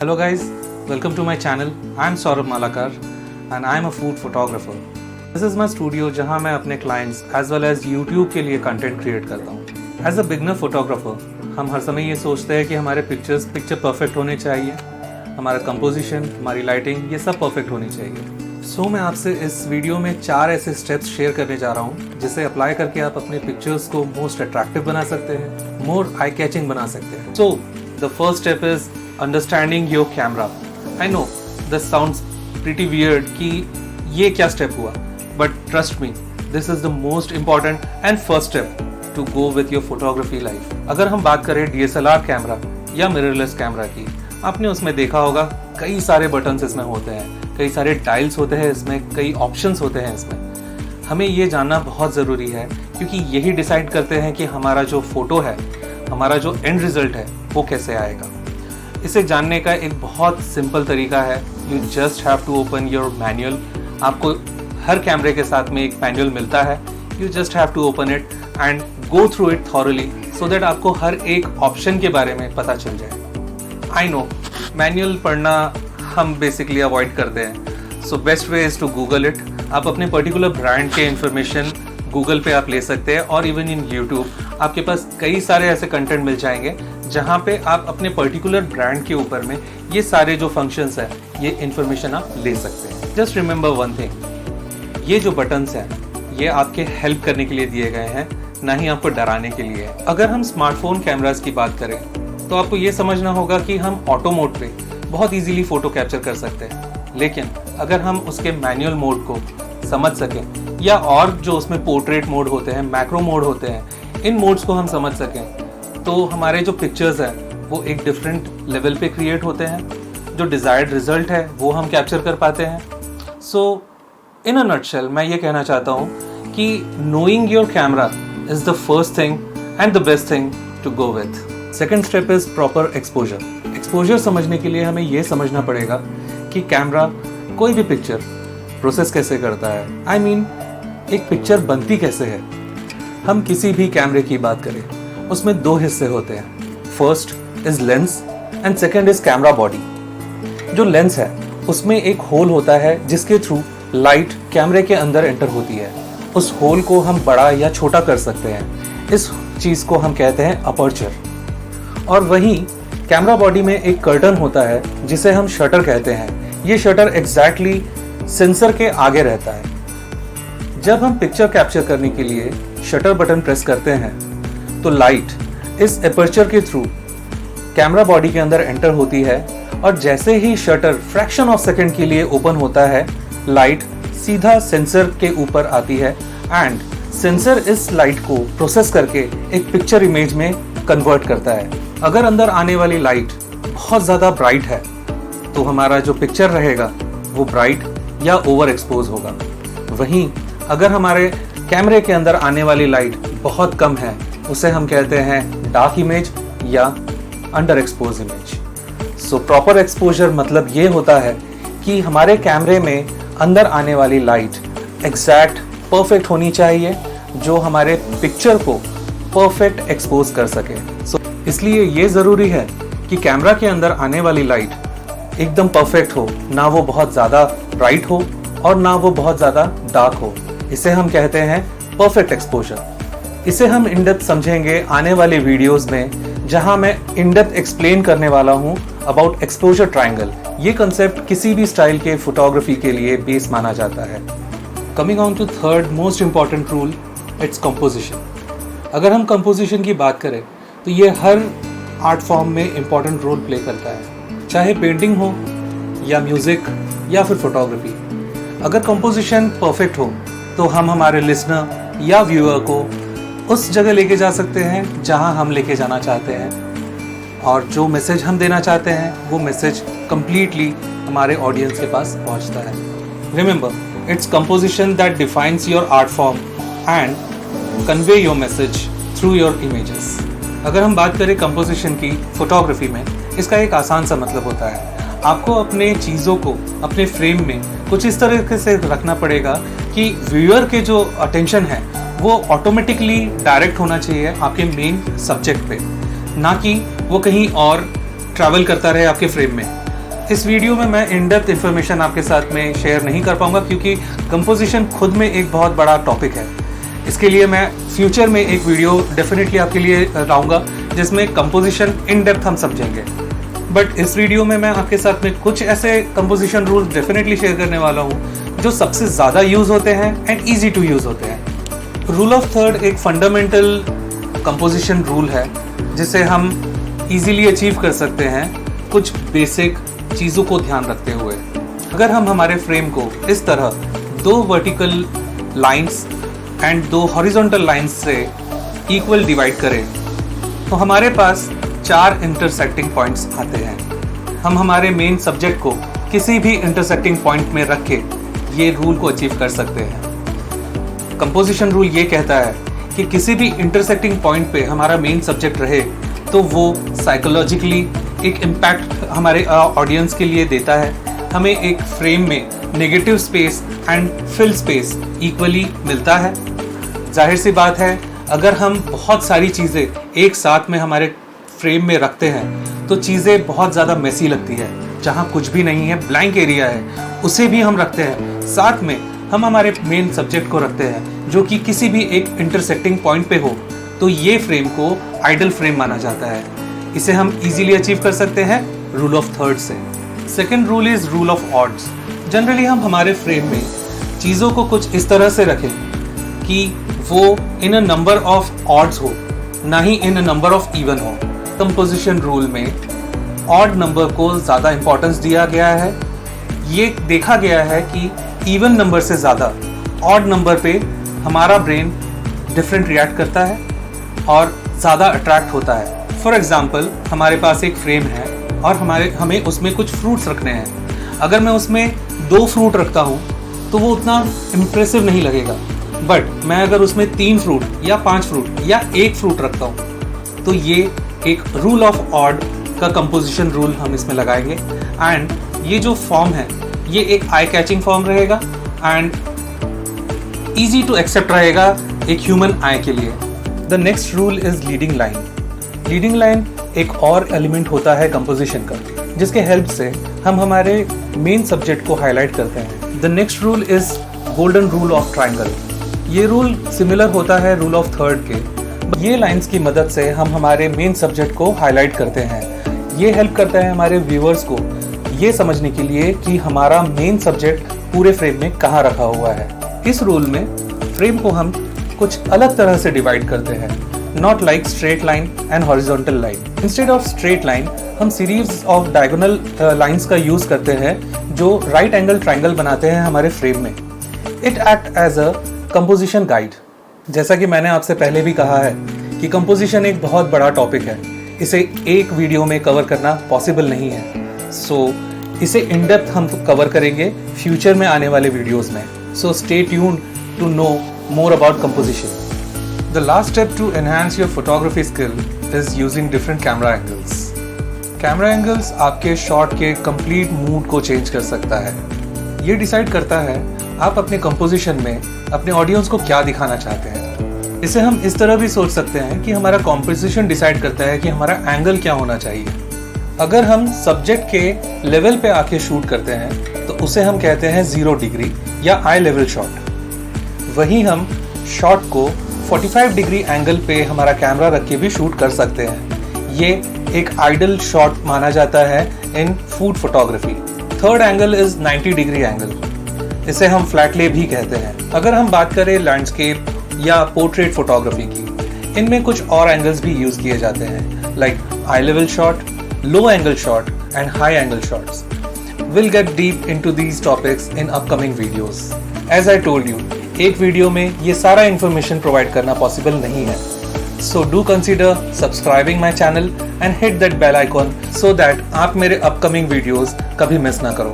Hello guys, welcome to my channel. I am Saurabh Malakar and I am a food photographer. This is my studio जहाँ मैं अपने clients as well as YouTube के लिए content create करता हूँ. As a beginner photographer, हम हर समय ये सोचते हैं कि हमारे पिक्चर परफेक्ट होने चाहिए, हमारा कंपोजिशन, हमारी लाइटिंग ये सब परफेक्ट होनी चाहिए. सो मैं आपसे इस वीडियो में 4 ऐसे स्टेप्स शेयर करने जा रहा हूँ जिसे अप्लाई करके आप अपने पिक्चर्स को मोस्ट अट्रैक्टिव बना सकते हैं, मोर आई कैचिंग बना सकते हैं. So the first step is understanding your camera. I know this sounds pretty weird कि ये क्या स्टेप हुआ, but trust me, this is the most important and first step to go with your photography life. अगर हम बात करें DSLR camera या mirrorless camera की, आपने उसमें देखा होगा कई सारे बटन्स इसमें होते हैं, कई सारे डायल्स होते हैं इसमें, कई ऑप्शंस होते हैं इसमें. हमें ये जानना बहुत ज़रूरी है क्योंकि यही डिसाइड करते हैं कि हमारा जो फोटो है, हमारा जो एंड रिजल्ट है वो कैसे आएगा. इसे जानने का एक बहुत सिंपल तरीका है. You just have to open your manual. आपको हर कैमरे के साथ में एक मैनुअल मिलता है. You just have to open it and go through it thoroughly so that आपको हर एक ऑप्शन के बारे में पता चल जाए. आई नो मैनुअल पढ़ना हम बेसिकली अवॉइड करते हैं, so best way is to Google it. आप अपने पर्टिकुलर ब्रांड के इन्फॉर्मेशन गूगल पे आप ले सकते हैं और इवन इन यूट्यूब आपके पास कई सारे ऐसे कंटेंट मिल जाएंगे जहाँ पे आप अपने पर्टिकुलर ब्रांड के ऊपर में ये सारे जो फंक्शंस हैं ये इन्फॉर्मेशन आप ले सकते हैं. जस्ट रिमेंबर वन थिंग, ये जो बटन्स हैं ये आपके हेल्प करने के लिए दिए गए हैं, ना ही आपको डराने के लिए. अगर हम स्मार्टफोन कैमरास की बात करें तो आपको ये समझना होगा कि हम ऑटो मोड पे बहुत इजीली फ़ोटो कैप्चर कर सकते हैं, लेकिन अगर हम उसके मैनुअल मोड को समझ सकें या और जो उसमें पोर्ट्रेट मोड होते हैं, मैक्रो मोड होते हैं, इन मोड्स को हम समझ सकें तो हमारे जो पिक्चर्स हैं वो एक डिफरेंट लेवल पे क्रिएट होते हैं. जो डिज़ायर्ड रिजल्ट है वो हम कैप्चर कर पाते हैं. सो इन अ नटशेल मैं ये कहना चाहता हूँ कि knowing your camera is the first thing and the best thing to go with. Second step is proper exposure. Exposure समझने के लिए हमें ये समझना पड़ेगा कि कैमरा कोई भी पिक्चर प्रोसेस कैसे करता है. आई मीन एक पिक्चर बनती कैसे है. हम किसी भी कैमरे की बात करें उसमें 2 हिस्से होते हैं. First is lens and second is camera body. जो लेंस है उसमें एक होल होता है जिसके थ्रू लाइट कैमरे के अंदर एंटर होती है. उस होल को हम बड़ा या छोटा कर सकते हैं. इस चीज़ को हम कहते हैं अपर्चर. और वहीं कैमरा बॉडी में एक कर्टन होता है जिसे हम शटर कहते हैं. ये शटर एग्जैक्टली सेंसर के आगे रहता है. जब हम पिक्चर कैप्चर करने के लिए शटर बटन प्रेस करते हैं तो लाइट इस अपर्चर के थ्रू कैमरा बॉडी के अंदर एंटर होती है और जैसे ही शटर फ्रैक्शन ऑफ सेकंड के लिए ओपन होता है, लाइट सीधा सेंसर के ऊपर आती है एंड सेंसर इस लाइट को प्रोसेस करके एक पिक्चर इमेज में कन्वर्ट करता है. अगर अंदर आने वाली लाइट बहुत ज़्यादा ब्राइट है तो हमारा जो पिक्चर रहेगा वो ब्राइट या ओवर एक्सपोज होगा. वहीं अगर हमारे कैमरे के अंदर आने वाली लाइट बहुत कम है उसे हम कहते हैं डार्क इमेज या under expose image. So proper exposure मतलब ये होता है कि हमारे कैमरे में अंदर आने वाली लाइट एग्जैक्ट परफेक्ट होनी चाहिए जो हमारे पिक्चर को परफेक्ट एक्सपोज कर सके. सो इसलिए ये ज़रूरी है कि कैमरा के अंदर आने वाली लाइट एकदम परफेक्ट हो, ना वो बहुत ज़्यादा ब्राइट हो और ना वो बहुत ज़्यादा डार्क हो. इसे हम कहते हैं परफेक्ट एक्सपोजर. इसे हम इन डेप्थ समझेंगे आने वाले वीडियोस में जहां मैं इन डेप्थ एक्सप्लेन करने वाला हूं अबाउट एक्सपोजर ट्रायंगल. ये कंसेप्ट किसी भी स्टाइल के फोटोग्राफी के लिए बेस माना जाता है. Coming on to third most important rule, it's composition. अगर हम कंपोजिशन की बात करें तो ये हर आर्ट फॉर्म में इम्पॉर्टेंट रोल प्ले करता है, चाहे पेंटिंग हो या म्यूज़िक या फिर फोटोग्राफी. अगर कंपोजिशन परफेक्ट हो तो हम हमारे लिसनर या व्यूअर को उस जगह लेके जा सकते हैं जहां हम लेके जाना चाहते हैं और जो मैसेज हम देना चाहते हैं वो मैसेज कंप्लीटली हमारे ऑडियंस के पास पहुंचता है. Remember, its composition that defines your art form and convey your message through your images. अगर हम बात करें कंपोजिशन की फोटोग्राफी में, इसका एक आसान सा मतलब होता है आपको अपने चीज़ों को अपने फ्रेम में कुछ इस तरीके से रखना पड़ेगा कि व्यूअर के जो अटेंशन है वो ऑटोमेटिकली डायरेक्ट होना चाहिए आपके मेन सब्जेक्ट पे, ना कि वो कहीं और ट्रैवल करता रहे आपके फ्रेम में. इस वीडियो में मैं इन डेप्थ इन्फॉर्मेशन आपके साथ में शेयर नहीं कर पाऊंगा क्योंकि कंपोजिशन खुद में एक बहुत बड़ा टॉपिक है। इसके लिए मैं फ्यूचर में एक वीडियो डेफिनेटली आपके लिए लाऊंगा जिसमें कंपोजिशन इन डेप्थ हम समझेंगे। बट इस वीडियो में मैं आपके साथ में कुछ ऐसे कंपोजिशन रूल्स डेफिनेटली शेयर करने वाला हूँ जो सबसे ज़्यादा यूज़ होते हैं एंड ईजी टू यूज़ होते हैं। रूल ऑफ थर्ड एक फंडामेंटल कंपोजिशन रूल है जिसे हम ईजीली अचीव कर सकते हैं कुछ बेसिक चीज़ों को ध्यान रखते हुए। अगर हम हमारे फ्रेम को इस तरह 2 vertical lines and 2 horizontal lines से इक्वल डिवाइड करें तो हमारे पास 4 इंटरसेक्टिंग पॉइंट्स आते हैं। हम हमारे मेन सब्जेक्ट को किसी भी इंटरसेक्टिंग पॉइंट में रख के ये रूल को अचीव कर सकते हैं। कंपोजिशन रूल ये कहता है कि किसी भी इंटरसेक्टिंग पॉइंट पे हमारा मेन सब्जेक्ट रहे तो वो साइकोलॉजिकली एक इम्पैक्ट हमारे ऑडियंस के लिए देता है। हमें एक फ्रेम में negative space and fill space equally मिलता है। जाहिर सी बात है, अगर हम बहुत सारी चीज़ें एक साथ में हमारे फ्रेम में रखते हैं तो चीज़ें बहुत ज़्यादा मेसी लगती है। जहाँ कुछ भी नहीं है, ब्लैंक एरिया है, उसे भी हम रखते हैं, साथ में हम हमारे मेन सब्जेक्ट को रखते हैं जो कि किसी भी एक इंटरसेक्टिंग पॉइंट पे हो, तो ये फ्रेम को आइडल फ्रेम माना जाता है। इसे हम इजीली अचीव कर सकते हैं रूल ऑफ थर्ड से। Second rule is rule of odds. Generally हम हमारे फ्रेम में चीज़ों को कुछ इस तरह से रखें कि वो इन अ नंबर ऑफ ऑड्स हो, ना ही इन अ नंबर ऑफ इवन हो। कंपोजिशन रूल में ऑड नंबर को ज़्यादा इंपॉर्टेंस दिया गया है। ये देखा गया है कि इवन नंबर से ज़्यादा ऑड नंबर पे हमारा ब्रेन डिफरेंट रिएक्ट करता है और ज़्यादा अट्रैक्ट होता है। फॉर एग्ज़ाम्पल, हमारे पास एक फ्रेम है और हमें उसमें कुछ फ्रूट्स रखने हैं। अगर मैं उसमें 2 फ्रूट रखता हूँ तो वो उतना इम्प्रेसिव नहीं लगेगा, बट मैं अगर उसमें 3 फ्रूट या 5 फ्रूट या 1 फ्रूट रखता हूँ तो ये एक रूल ऑफ ऑड का कंपोजिशन रूल हम इसमें लगाएंगे। एंड ये जो फॉर्म है ये एक आई कैचिंग फॉर्म रहेगा एंड ईजी टू एक्सेप्ट रहेगा एक ह्यूमन आई के लिए। The next rule is leading line. Leading line एक और एलिमेंट होता है कंपोजिशन का जिसके हेल्प से हम हमारे मेन सब्जेक्ट को हाईलाइट करते हैं। The next rule is golden rule of triangle. ये रूल सिमिलर होता है रूल ऑफ थर्ड के। ये लाइंस की मदद से हम हमारे मेन सब्जेक्ट को हाईलाइट करते हैं। ये हेल्प करता है हमारे व्यूअर्स को ये समझने के लिए कि हमारा मेन सब्जेक्ट पूरे फ्रेम में कहाँ रखा हुआ है। इस रूल में फ्रेम को हम कुछ अलग तरह से डिवाइड करते हैं, not like straight line and horizontal line. Instead of straight line हम सीरीज ऑफ डायगोनल लाइंस का यूज करते हैं जो राइट एंगल ट्रायंगल बनाते हैं हमारे फ्रेम में। It act as a composition guide. जैसा कि मैंने आपसे पहले भी कहा है कि कंपोजिशन एक बहुत बड़ा टॉपिक है, इसे एक वीडियो में कवर करना पॉसिबल नहीं है। सो इसे इन डेप्थ हम कवर करेंगे फ्यूचर में आने वाले वीडियोस में। So stay tuned to know more about composition. The last step to enhance your photography skill is using different camera angles. Camera angles आपके शॉट के complete mood को change कर सकता है। ये डिसाइड करता है आप अपने composition में अपने ऑडियंस को क्या दिखाना चाहते हैं। इसे हम इस तरह भी सोच सकते हैं कि हमारा composition डिसाइड करता है कि हमारा एंगल क्या होना चाहिए। अगर हम सब्जेक्ट के लेवल पे आके शूट करते हैं तो उसे हम कहते हैं 0 डिग्री या आई लेवल शॉट। वहीं हम शॉट को 45 डिग्री एंगल पे हमारा कैमरा रख के भी शूट कर सकते हैं। ये एक आइडल शॉट माना जाता है इन food photography. Third angle is 90 degree angle. इसे हम फ्लैट ले भी कहते हैं। अगर हम बात करें लैंडस्केप या पोर्ट्रेट फोटोग्राफी की, इनमें कुछ और एंगल्स भी यूज किए जाते हैं like I level shot, low angle shot and high angle shots. We'll get deep into these topics in upcoming videos. As I told you, एक वीडियो में ये सारा इन्फॉर्मेशन प्रोवाइड करना पॉसिबल नहीं है। So do consider subscribing my channel and hit that bell icon so that आप मेरे upcoming videos कभी मिस ना करो।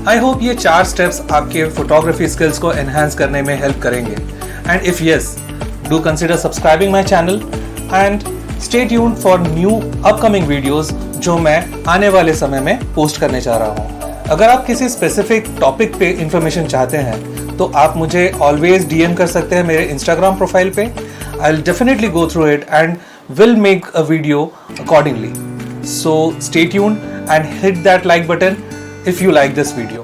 I hope ये 4 steps आपके फोटोग्राफी स्किल्स को enhance करने में हेल्प करेंगे। And if yes, do consider subscribing my channel and stay tuned for new upcoming videos जो मैं आने वाले समय में पोस्ट करने जा रहा हूँ। अगर आप किसी स्पेसिफिक टॉपिक पे इंफॉर्मेशन चाहते हैं तो आप मुझे ऑलवेज डीएम कर सकते हैं मेरे इंस्टाग्राम प्रोफाइल पे। I will definitely go through it and will make a video accordingly. So stay tuned and hit that like button if you like this video.